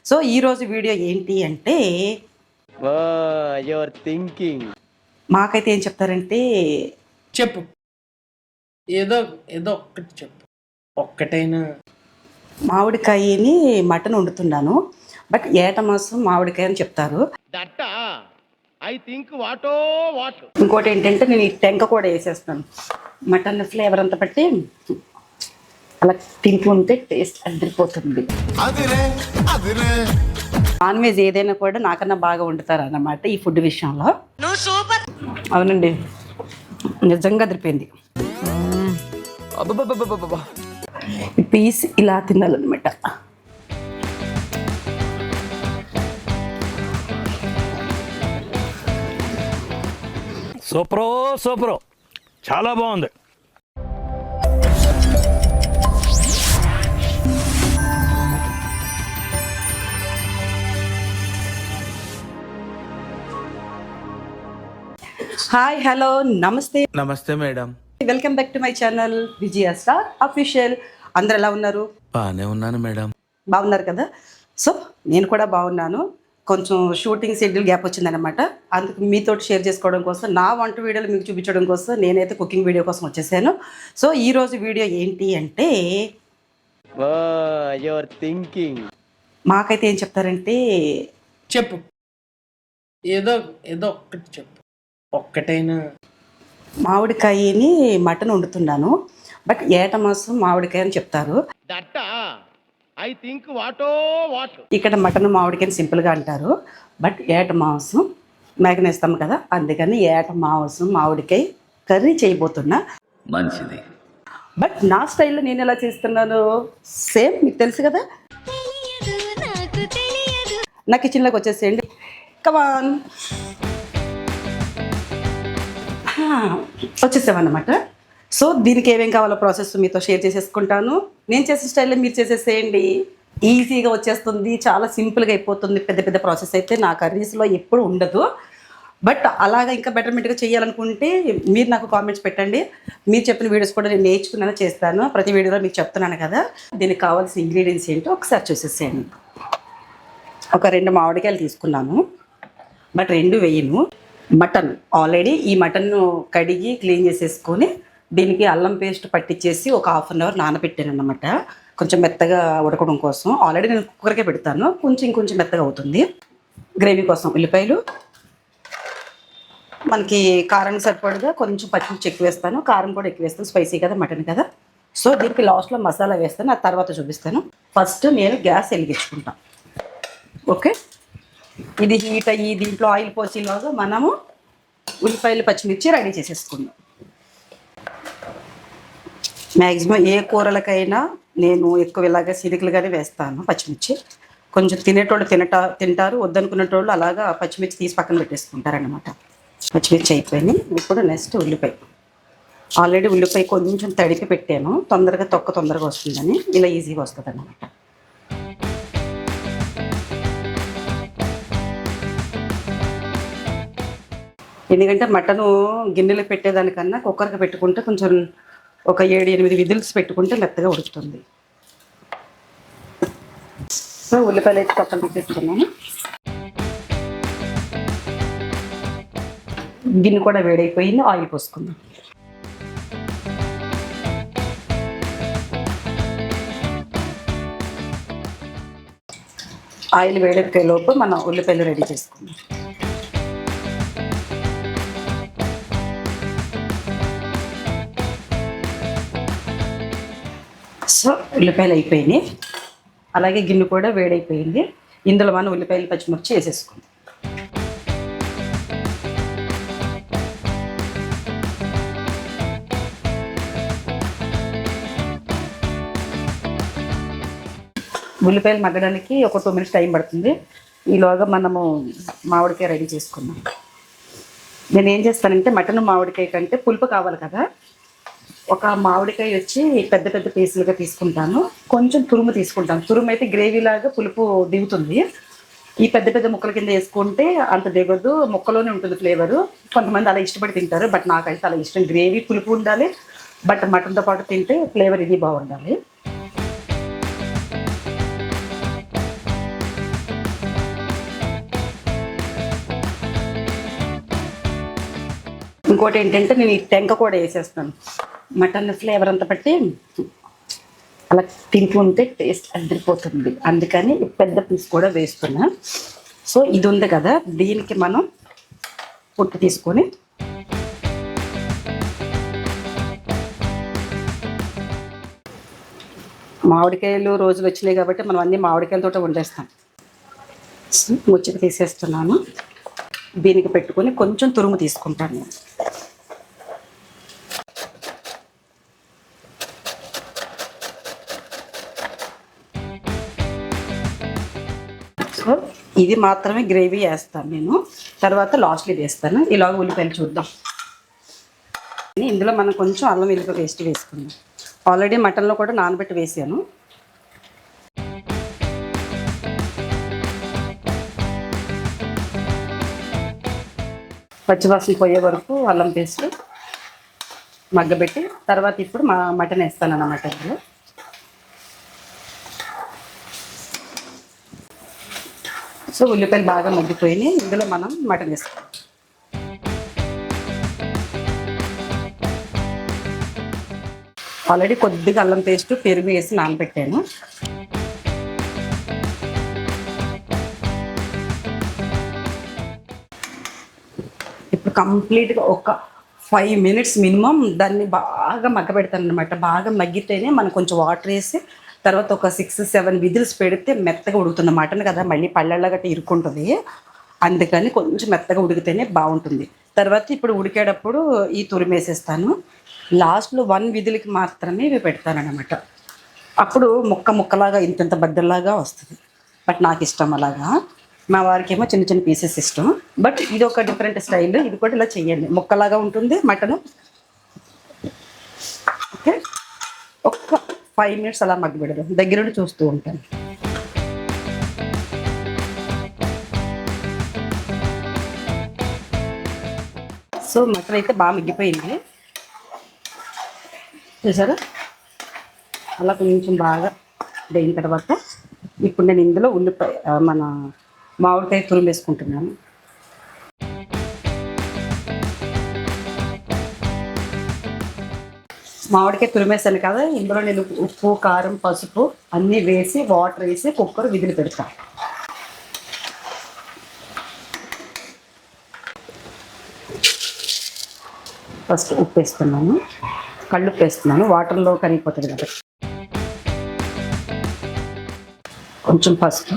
So ఈరోజు video ఏంటి అంటే యువర్ థింకింగ్ మాకైతే ఏం చెప్తారంటే చెప్పు. ఏదో ఏదో ఒక్కటి చెప్పు, ఒక్కటైనా. మామిడికాయని మటన్ వండుతున్నాను, బట్ ఏట మాసం మామిడికాయ అని చెప్తారు. దట్ ఐ థింక్ వాటో వాట్. ఇంకోటి ఏంటంటే నేను ఈ టెంక కూడా వేసేస్తాను, మటన్ ఫ్లేవర్ అంతా పట్టి అలా తింటూ ఉంటే టేస్ట్ అదిరిపోతుంది. నాన్ వెజ్ ఏదైనా కూడా నాకన్నా బాగా వండుతారు అన్నమాట ఈ ఫుడ్ విషయంలో. అవునండి, నిజంగా అదిరిపోయింది. ఈ పీస్ ఇలా తినాలన్నమాట. సూపరో చాలా బాగుంది. హాయ్, హలో, నమస్తే. నమస్తే madam. Welcome back to my channel Vijaya star official. అందరు ఎలా ఉన్నారు? బాగానే ఉన్నాను మేడం. బాగున్నారు కదా? సో నేను కూడా బాగున్నాను. కొంచెం షూటింగ్ షెడ్యూల్ గ్యాప్ వచ్చిందనమాట. అందుకు మీతో షేర్ చేసుకోవడం కోసం, నా వంట వీడియోలు మీకు చూపించడం కోసం నేనైతే కుకింగ్ వీడియో కోసం వచ్చేసాను. సో ఈరోజు వీడియో ఏంటి అంటే యువర్ థింకింగ్ మాకైతే ఏం చెప్తారంటే చెప్పు. ఏదో ఏదో ఒక్కటి చెప్పు, ఒక్కటైనా. మామిడికాయని మటన్ వండుతున్నాను, బట్ ఏట మాసం మామిడికాయ అని చెప్తారు. దట్ ఐ థింక్ వాటో వాట్. ఇక్కడ మటన్ మామిడికాయని సింపుల్గా అంటారు, బట్ ఏట మాంసం మేకనేస్తాం కదా, అందుకని ఏట మాంసం మామిడికాయ కర్రీ చేయబోతున్నా. మంచిది. బట్ నా స్టైల్లో నేను ఎలా చేస్తున్నాను సేమ్ మీకు తెలుసు కదా. నా కిచెన్లోకి వచ్చేసేయండి, కమాన్. వచ్చేసామన్నమాట. సో దీనికి ఏమేం కావాలో ప్రాసెస్ మీతో షేర్ చేసేసుకుంటాను. నేను చేసే స్టైల్లో మీరు చేసేసేయండి, ఈజీగా వచ్చేస్తుంది, చాలా సింపుల్గా అయిపోతుంది. పెద్ద పెద్ద ప్రాసెస్ అయితే నా కర్రీస్లో ఎప్పుడు ఉండదు. బట్ అలాగా ఇంకా బెటర్మెంట్గా చేయాలనుకుంటే మీరు నాకు కామెంట్స్ పెట్టండి. మీరు చెప్పిన వీడియోస్ కూడా నేను నేర్చుకున్నాను, చేస్తాను. ప్రతి వీడియోలో మీకు చెప్తున్నాను కదా. దీనికి కావాల్సిన ఇంగ్రీడియంట్స్ ఏంటో ఒకసారి చూసేసేయండి. ఒక 2 మామిడికాయలు తీసుకున్నాను, బట్ 2 వేయను. మటన్ ఆల్రెడీ ఈ మటన్ను కడిగి క్లీన్ చేసేసుకొని దీనికి అల్లం పేస్ట్ పట్టించేసి ఒక 1/2 అవర్ నానబెట్టాను అన్నమాట, కొంచెం మెత్తగా ఉడకడం కోసం. ఆల్రెడీ నేను కుక్కర్కే పెడతాను, ఇంకొంచెం మెత్తగా అవుతుంది. గ్రేవీ కోసం ఉల్లిపాయలు, మనకి కారం సరిపడగా కొంచెం పచ్చిమిర్చి ఎక్కువ వేస్తాను, కారం కూడా ఎక్కువ వేస్తాను, స్పైసీ కదా, మటన్ కదా. సో దీనికి లాస్ట్లో మసాలా వేస్తాను, ఆ తర్వాత చూపిస్తాను. ఫస్ట్ నేను గ్యాస్ వెలిగించుకుంటాను. ఓకే, ఇది హీట్ అయ్యి దీంట్లో ఆయిల్ పోసేలాగా మనము ఉల్లిపాయలు పచ్చిమిర్చి రెడీ చేసేసుకుందాం. మ్యాక్సిమం ఏ కూరలకైనా నేను ఎక్కువ ఇలాగా సిరికలుగానే వేస్తాను పచ్చిమిర్చి. కొంచెం తినేటోళ్ళు తింటారు, వద్దనుకునేటోళ్ళు అలాగా పచ్చిమిర్చి తీసి పక్కన పెట్టేసుకుంటారనమాట. పచ్చిమిర్చి అయిపోయినాయి. ఇప్పుడు నెక్స్ట్ ఉల్లిపాయ. ఆల్రెడీ ఉల్లిపాయ కొంచెం తడిపి పెట్టాను, తొందరగా వస్తుందని, ఇలా ఈజీగా వస్తుంది అన్నమాట. ఎందుకంటే మటను గిన్నెలో పెట్టేదానికన్నా కుక్కర్కి పెట్టుకుంటే కొంచెం ఒక 7-8 విజిల్స్ పెట్టుకుంటే మెత్తగా ఉడుకుతుంది. సో ఉల్లిపాయలు అయితే పక్కన పెట్టేసుకున్నాను. గిన్నె కూడా వేడైపోయింది, ఆయిల్ పోసుకుందాం. ఆయిల్ వేడెక్కే లోపు మనం ఉల్లిపాయలు రెడీ చేసుకుందాం. సో ఉల్లిపాయలు అయిపోయినాయి, అలాగే గిన్నె కూడా వేడైపోయింది. ఇందులో మనం ఉల్లిపాయలు పచ్చిమిర్చి వేసేసుకుందాం. ఉల్లిపాయలు మగ్గడానికి ఒక 2 మినిట్స్ టైం పడుతుంది. ఈలోగా మనము మామిడికాయ రెడీ చేసుకుందాం. నేను ఏం చేస్తానంటే మటన్ మామిడికాయ కంటే పులుపు కావాలి కదా, ఒక మామిడికాయ వచ్చి పెద్ద పెద్ద పీసులుగా తీసుకుంటాను, కొంచెం తురుము తీసుకుంటాను. తురుము అయితే గ్రేవీ లాగా పులుపు దిగుతుంది. ఈ పెద్ద పెద్ద ముక్కల కింద వేసుకుంటే అంత దిగదు, ముక్కలోనే ఉంటుంది ఫ్లేవరు. కొంతమంది అలా ఇష్టపడి తింటారు, బట్ నాకైతే అలా ఇష్టం. గ్రేవీ పులుపు ఉండాలి, బట్ మటన్తో పాటు తింటే ఫ్లేవర్ ఇది బాగుండాలి. ఇంకోటి ఏంటంటే నేను ఈ టెంక కూడా వేసేస్తాను, మటన్ ఫ్లేవర్ అంతా పట్టి అలా తింటుంటే టేస్ట్ అదిరిపోతుంది. అందుకని పెద్ద పీస్ కూడా వేస్తున్నా. సో ఇది ఉంది కదా, దీనికి మనం పొట్టు తీసుకొని మామిడికాయలు రోజులు వచ్చినాయి కాబట్టి మనం అన్ని మామిడికాయలతో వండేస్తాం. ముచ్చట తీసేస్తున్నాను. దీనికి పెట్టుకొని కొంచెం తురుము తీసుకుంటాను నేను. సో ఇది మాత్రమే గ్రేవీ వేస్తాను నేను, తర్వాత లాస్ట్లో వేస్తాను. ఇలాగ ఉల్లిపాయలు చూద్దాం. ఇందులో మనం కొంచెం అల్లం వెల్లుల్లి పేస్ట్ వేసుకుందాం. ఆల్రెడీ మటన్లో కూడా నానబెట్టి వేసాను. పచ్చివాసన పోయే వరకు అల్లం పేస్ట్ మగ్గబెట్టి తర్వాత ఇప్పుడు మటన్ వేస్తాను అన్నమాట. ఇందులో సో ఉల్లిపాయలు బాగా మగ్గిపోయినాయి. ఇందులో మనం మటన్ వేస్తాం. ఆల్రెడీ కొద్దిగా అల్లం పేస్ట్ పెరుగు వేసి నానబెట్టాను. ఇప్పుడు కంప్లీట్గా ఒక 5 minutes మినిమం దాన్ని బాగా మగ్గబెడతాను అనమాట. బాగా మగ్గితేనే మనం కొంచెం వాటర్ వేసి తర్వాత ఒక 6-7 విజిల్స్ పెడితే మెత్తగా ఉడుకుతుంది. మటన్ కదా, మళ్ళీ పళ్ళల్లో గట్రా ఇరుక్కుంటుంది. అందుకని కొంచెం మెత్తగా ఉడికితేనే బాగుంటుంది. తర్వాత ఇప్పుడు ఉడికేటప్పుడు ఈ తురిమేసేస్తాను. లాస్ట్లో 1 విజిల్కి మాత్రమే ఇవి పెడతానమాట. అప్పుడు ముక్కలాగా ఇంత బద్దల్లాగా వస్తుంది. బట్ నాకు ఇష్టం అలాగా. మా వారికి ఏమో చిన్న చిన్న పీసెస్ ఇష్టం. బట్ ఇది ఒక డిఫరెంట్ స్టైల్. ఇది కూడా ఇలా చెయ్యండి, ముక్కలాగా ఉంటుంది మటన్. ఓకే, ఒక్క 5 minutes అలా మగ్గబెడదాం. దగ్గర నుండి చూస్తూ ఉంటాను. సో మటన్ అయితే బాగా మగ్గిపోయింది చూసారా. అలా కొంచెం బాగా అయిన తర్వాత ఇప్పుడు నేను ఇందులో ఉల్లిపాయ మన మామిడికాయ తురుము వేసుకుంటున్నాను. మామిడికాయ తురిమేసాను కదా, ఇందులో నేను ఉప్పు, కారం, పసుపు అన్నీ వేసి వాటర్ వేసి కుక్కర్ విదిలి పెడతాను. ఫస్ట్ ఉప్పు వేస్తున్నాను, కళ్ళుప్పు వేస్తున్నాను. వాటర్లో కరిగిపోతుంది కదా. కొంచెం పసుపు,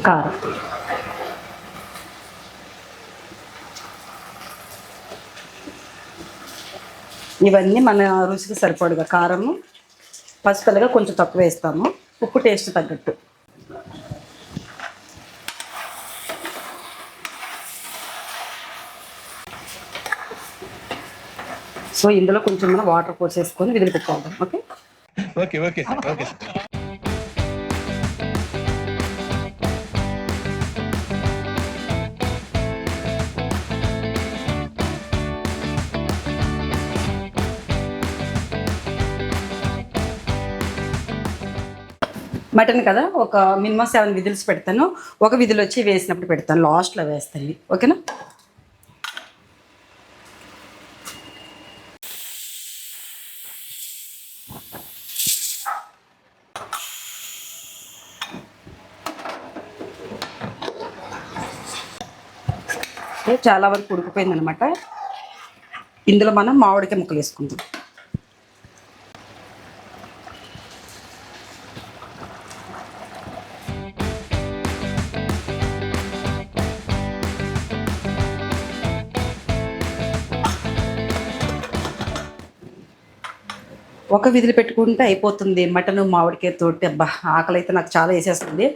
కారం, ఇవన్నీ మన రుచికి సరిపడుగా. కారము, పసుపులుగా కొంచెం తక్కువ వేస్తాము, ఉప్పు టేస్ట్ తగ్గట్టు. సో ఇందులో కొంచెం మనం వాటర్ పోసేసుకొని విదిలి పెట్టుకోవడం. Okay okay okay okay. Mutton కదా, ఒక మినిమం 7 విజిల్స్ పెడతాను. ఒక విజిల్ వచ్చి వేసినప్పుడు పెడతాను, లాస్ట్లో వేస్తాను. ఓకేనా. చాలా వరకు ఉడికిపోయింది అనమాట. ఇందులో మనం మామిడికాయ ముక్కలు వేసుకుందాం. ఒక విధులు పెట్టుకుంటే అయిపోతుంది మటన్ మామిడికాయ తోటి. అబ్బా, ఆకలి అయితే నాకు చాలా వేసేస్తుంది.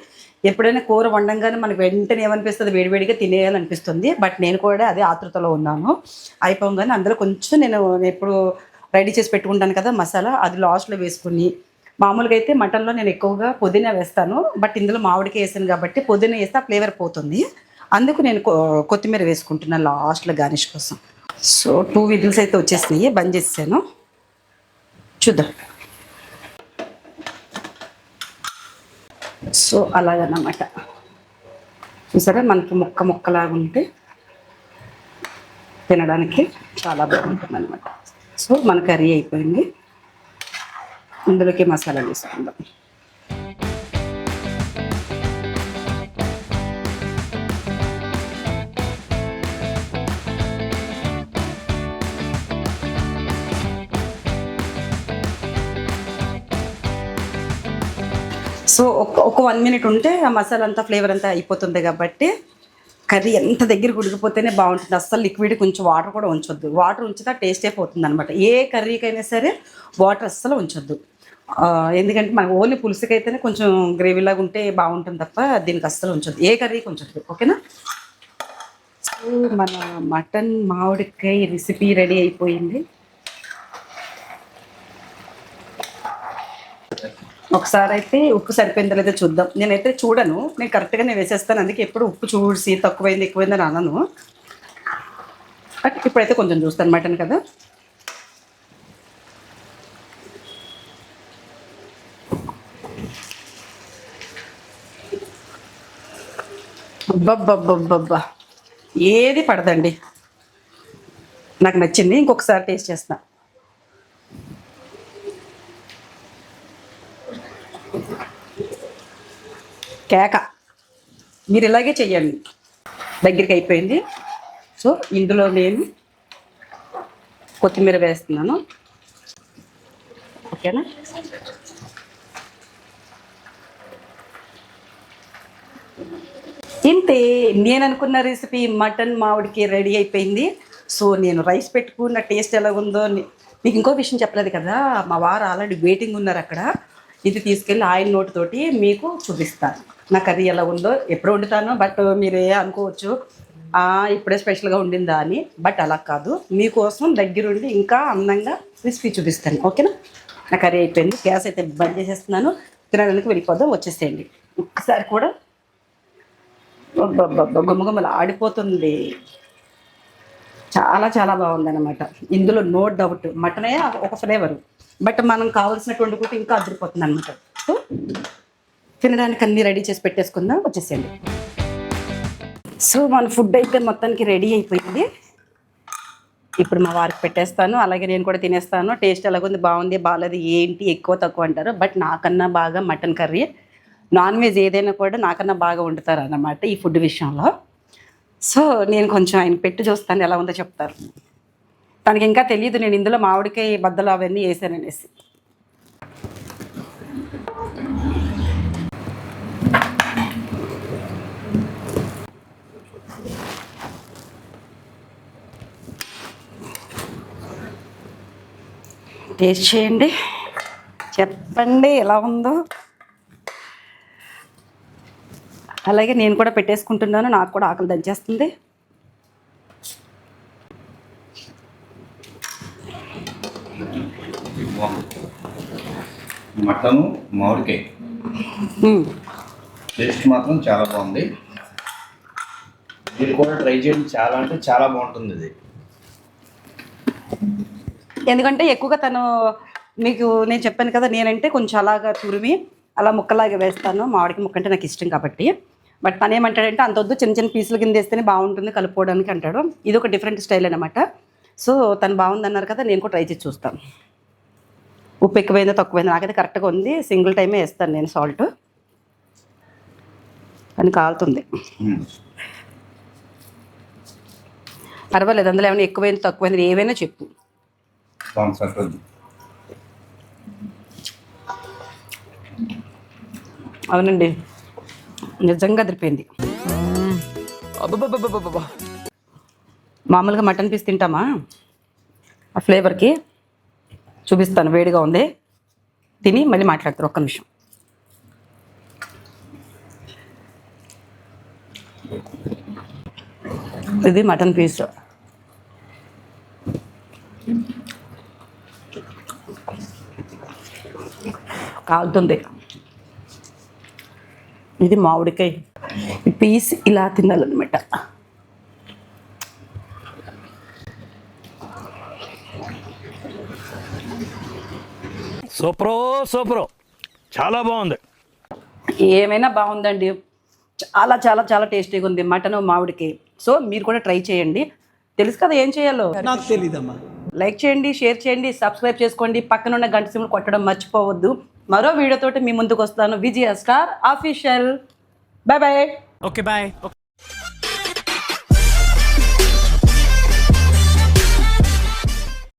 ఎప్పుడైనా కూర వండంగానే మనకు వెంటనే ఏమనిపిస్తుంది, వేడివేడిగా తినేయాలనిపిస్తుంది. బట్ నేను కూడా అదే ఆతృతలో ఉన్నాను. అయిపోగానే అందులో కొంచెం నేను ఎప్పుడు రెడీ చేసి పెట్టుకుంటాను కదా మసాలా, అది లాస్ట్లో వేసుకుని. మామూలుగా అయితే మటన్లో నేను ఎక్కువగా పుదీనా వేస్తాను. బట్ ఇందులో మామిడికాయ వేసాను కాబట్టి పుదీనా వేస్తే ఆ ఫ్లేవర్ పోతుంది. అందుకు నేను కొత్తిమీర వేసుకుంటున్నాను లాస్ట్లో గార్నిష్ కోసం. సో 2 విజిల్స్ అయితే వచ్చేసినాయి, బంద్ చేసాను. చూద్దాం. సో అలాగన్నమాట. చూసారా మనకి ముక్క ముక్కలాగా ఉంటే తినడానికి చాలా బాగుంటుంది అనమాట. సో మన కర్రీ అయిపోయింది. ఇందులోకి మసాలా వేసుకుందాం. సో ఒక 1 minute ఉంటే ఆ మసాలా అంతా ఫ్లేవర్ అంతా అయిపోతుంది కాబట్టి కర్రీ ఎంత దగ్గరికి ఉడికిపోతేనే బాగుంటుంది. అస్సలు లిక్విడ్ కొంచెం వాటర్ కూడా ఉంచొద్దు. వాటర్ ఉంచితే టేస్ట్ అయిపోతుంది అనమాట. ఏ కర్రీకైనా సరే వాటర్ అస్సలు ఉంచొద్దు. ఎందుకంటే మనకు ఓన్లీ పులుసుకైతేనే కొంచెం గ్రేవీలాగా ఉంటే బాగుంటుంది తప్ప దీనికి అస్సలు ఉంచొద్దు. ఏ కర్రీకి ఉంచొద్దు. ఓకేనా? సో మన మటన్ మామిడికాయ రెసిపీ రెడీ అయిపోయింది. ఒకసారి అయితే ఉప్పు సరిపోయిందో లేదో చూద్దాం. నేనైతే చూడను, నేను కరెక్ట్గానే వేసేస్తాను. అందుకే ఎప్పుడు ఉప్పు చూసి తక్కువైంది ఎక్కువైందని అనను. బట్ ఇప్పుడైతే కొంచెం చూస్తాను, మటన్ కదా. అబ్బబ్బబ్బబ్బబ్బా, ఏది పడదండి. నాకు నచ్చింది. ఇంకొకసారి టేస్ట్ చేస్తా. కేక. మీరు ఇలాగే చెయ్యండి. దగ్గరికి అయిపోయింది. సో ఇందులో నేను కొత్తిమీర వేస్తున్నాను. ఓకేనా? ఇంతే, నేను అనుకున్న రెసిపీ మటన్ మామిడికి రెడీ అయిపోయింది. సో నేను రైస్ పెట్టుకున్న టేస్ట్ ఎలా ఉందో మీకు ఇంకో విషయం చెప్పలేదు కదా. మా వారు ఆల్రెడీ వెయిటింగ్ ఉన్నారు అక్కడ. ఇది తీసుకెళ్ళి ఆయన నోటితోటి మీకు చూపిస్తాను నా కర్రీ ఎలా ఉందో. ఎప్పుడు వండుతాను, బట్ మీరే అనుకోవచ్చు ఇప్పుడే స్పెషల్గా ఉండిందా అని. బట్ అలా కాదు, మీకోసం దగ్గరుండి ఇంకా అందంగా రెసిపీ చూపిస్తాను. ఓకేనా? నా కర్రీ అయిపోయింది. గ్యాస్ అయితే బంద్ చేసేస్తున్నాను. తినడానికి వెళ్ళిపోదాం. వచ్చేసేయండి. ఒక్కసారి కూడా గుమ్మగుమ్మలు ఆడిపోతుంది. చాలా చాలా బాగుందన్నమాట. ఇందులో నో డౌట్ మటనే ఒక ఫ్లేవరు, బట్ మనం కావాల్సినట్టు వండుకుంటే ఇంకా అదిరిపోతుంది అనమాట. సో తినడానికి అన్నీ రెడీ చేసి పెట్టేసుకుందాం. వచ్చేసేయండి. సో మన ఫుడ్ అయితే మొత్తానికి రెడీ అయిపోయింది. ఇప్పుడు మా వారికి పెట్టేస్తాను. అలాగే నేను కూడా తినేస్తాను. టేస్ట్ ఎలాగుంది, బాగుంది బాగాలేదు ఏంటి ఎక్కువ తక్కువ అంటారు, బట్ నాకన్నా బాగా మటన్ కర్రీ, నాన్ వెజ్ ఏదైనా కూడా నాకన్నా బాగా వండుతారు అన్నమాట ఈ ఫుడ్ విషయంలో. సో నేను కొంచెం ఆయన పెట్టి చూస్తాను ఎలా ఉందో చెప్తారు. తనకి ఇంకా తెలియదు నేను ఇందులో మామిడికాయ బద్దలు అవన్నీ వేసాననేసి. టేస్ట్ చేయండి, చెప్పండి ఎలా ఉందో. అలాగే నేను కూడా పెట్టేసుకుంటున్నాను. నాకు కూడా ఆకలి దంచేస్తుంది. మటను మామిడికాయ టేస్ట్ మాత్రం చాలా బాగుంది. మీరు కూడా ట్రై చేయండి. చాలా అంటే చాలా బాగుంటుంది ఇది. ఎందుకంటే ఎక్కువగా తను మీకు నేను చెప్పాను కదా, నేనంటే కొంచెం అలాగా తురిమి అలా ముక్కలాగా వేస్తాను. మామిడికి ముక్క అంటే నాకు ఇష్టం కాబట్టి. బట్ తను ఏమంటాడంటే అంత వద్దు, చిన్న చిన్న పీసుల కింద వేస్తేనే బాగుంటుంది కలుపుకోవడానికి అంటాడు. ఇది ఒక డిఫరెంట్ స్టైల్ అనమాట. సో తను బాగుందన్నారు కదా, నేను కూడా ట్రై చేసి చూస్తాను. ఉప్పు ఎక్కువైందో తక్కువైందో నాకైతే కరెక్ట్గా ఉంది. సింగిల్ టైమే వేస్తాను నేను సాల్ట్. అని కాలుతుంది. పర్వాలేదు, అందులో ఏమైనా ఎక్కువైంది తక్కువైంది ఏవైనా చెప్పు. అవునండి, నిజంగా అదిరిపోయింది. మామూలుగా మటన్ పీస్ తింటామా, ఆ ఫ్లేవర్కి చూపిస్తాను. వేడిగా ఉంది, తిని మళ్ళీ మాట్లాడతారు. ఒక్క నిమిషం. ఇది మటన్ పీస్. కాలుతుంది. ఇది మామిడికాయ పీస్ ఇలా తినాలన్నమాట. సూపరో సూపరో, చాలా బాగుంది. ఏమైనా బాగుందండి. చాలా చాలా చాలా టేస్టీగా ఉంది మటన్ మామిడికాయ. సో మీరు కూడా ట్రై చేయండి. తెలుసు కదా ఏం చేయాలో. నాకు తెలీదమ్మా. లైక్ చేయండి, షేర్ చేయండి, సబ్స్క్రైబ్ చేసుకోండి, పక్కన ఉన్న గంట సింబల్ కొట్టడం మర్చిపోవద్దు. మరో వీడియోతోటి మీ ముందుకు వస్తాను. Vijaya star official. Bye bye. Okay bye.